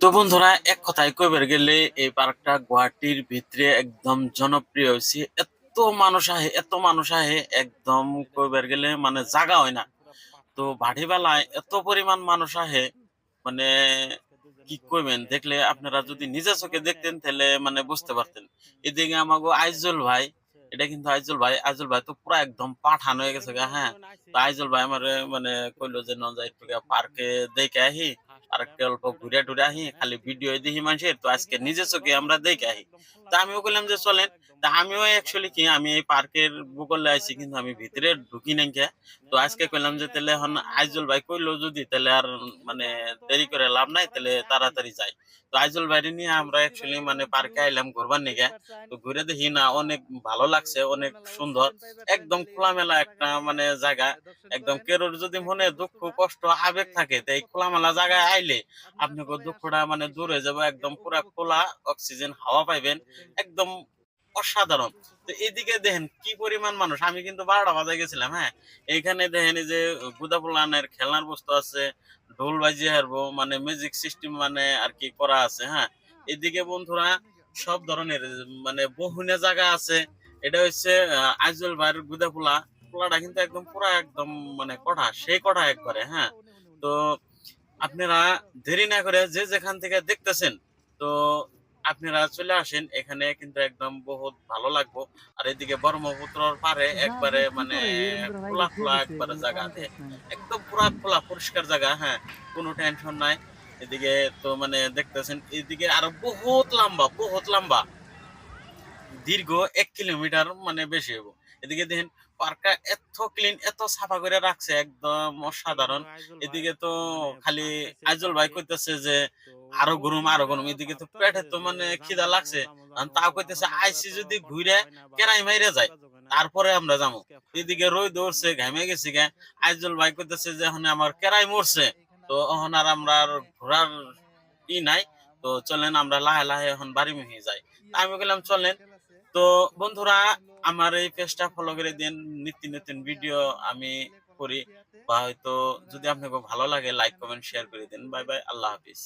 তো বন্ধুরা এক কথায় কইবার গেলে এই পার্কটা গুয়াহাটির ভিতরে একদম জনপ্রিয় হয়েছে। এত মানুষ আহে একদম কইবার গেলে মানে জাগা হয় না। তো বাড়ি বেলায় এত পরিমাণ মানুষ আহে মানে কি কইবেন, দেখলে আপনারা যদি নিজের চোখে দেখতেন তাহলে মানে বুঝতে পারতেন। এদিকে আমাগো আইজুল ভাই, এটা কিন্তু আইজুল ভাই তো পুরা একদম পাঠান হয়ে গেছে গা। হ্যাঁ, তো আইজুল ভাই আমারে মানে কইলো যে ন যাই একটু পার্কে দেখে আহি, পার্কে অল্প ঘুরে টুরে আহি, খালি ভিডিও দেখি মানুষের, তো আজকে নিজের চোখে আমরা দেখে আহি। তা আমিও বললাম যে চলেন। তা আমিও অ্যাকচুয়ালি কি আমি এই পার্কের ভূগোলে আইছি কিন্তু আমি ভিতরে ঢুকি নাই কে। তো আজকে কইলাম যে তাহলে এখন আইজুল ভাই কইলো যদি তাহলে আর মানে দেরি করে লাভ নাই, তাহলে তাড়াতাড়ি যাই। তো আইজুল ভাইরে নিয়ে আমরা অ্যাকচুয়ালি মানে পার্কে আইলাম ঘুরবার নিগে। তো ঘুরে দেখি না অনেক ভালো লাগছে, অনেক সুন্দর, একদম খোলামেলা একটা মানে জায়গা। একদম কেরোর যদি মনে দুঃখ কষ্ট আবেগ থাকে তো এই খোলামেলা জায়গায় আইলে আপনাকে দুঃখটা মানে দূর হয়ে যাবে, একদম পুরা খোলা অক্সিজেন হাওয়া পাইবেন, একদম অসাধারণ। তো এদিকে দেখেন কি পরিমাণ মানুষ, আমি কিন্তু 12টা বাজায় গেছিলাম। হ্যাঁ, এইখানে দেখেন এই যে গুদাপুলানের খেলনার বস্তু আছে, ঢোল বাজিয়ে হারবো মানে মিউজিক সিস্টেম মানে আর কি করা আছে। হ্যাঁ, এদিকে বন্ধুরা সব ধরনের মানে বহুনে জায়গা আছে। এটা হচ্ছে আইজল ভাইয়ের গুদাপুলা। পোলাটা কিন্তু একদম পুরা একদম মানে কঠা, সেই কঠা একবারে। হ্যাঁ, তো আপনারা দেরি না করে যে যেখান থেকে দেখতেছেন, তো আপনারা চলে আসেন এখানে, কিন্তু একদম বহুত ভালো লাগবো। আর এদিকে ব্রহ্মপুত্রর পারে হ্যাঁ, একবারে যে কি মানে করে এরকম ভাই খোলা থুয়ে খোলা দিছে একবারে মানে জায়গা পানি দেন, শেষ নাই। একদম পুরা খোলা পরিষ্কার জায়গা। হ্যাঁ, কোনো টেনশন নাই। এদিকে তো মানে দেখতেছেন এদিকে আরো বহুত লম্বা দীর্ঘ 1 কিলোমিটার মানে বেশি হবো। এদিকে দেখেন পার্কটা এত ক্লিন, এত সাফা করে রাখছে, একদম অসাধারণ। এদিকে তো খালি আইজল ভাই কইতেছে যে আরো গরম। এদিকে তো পেটে তো মানে খিদা লাগছে। তাও কইতেছে আইসি যদি ঘুরে কেরাই মাইরে যায় তারপরে আমরা যাবো। এদিকে রই দৌড়ছে, ঘামে গেছি গে। আইজল ভাই কইতেছে যে এখন আমার কেরাই মরছে, তো এখন আর আমরা আর ঘোরার নাই। তো চলেন আমরা লাহে লাহে এখন বাড়ি মুখে যাই। তা আমি বললাম চলেন। তো বন্ধুরা আমার এই পেজটা ফলো করে দিন, নিত্য নতুন ভিডিও আমি করি। বা হয়তো যদি আপনাকে ভালো লাগে লাইক কমেন্ট শেয়ার করে দিন। বাই বাই, আল্লাহ হাফিজ।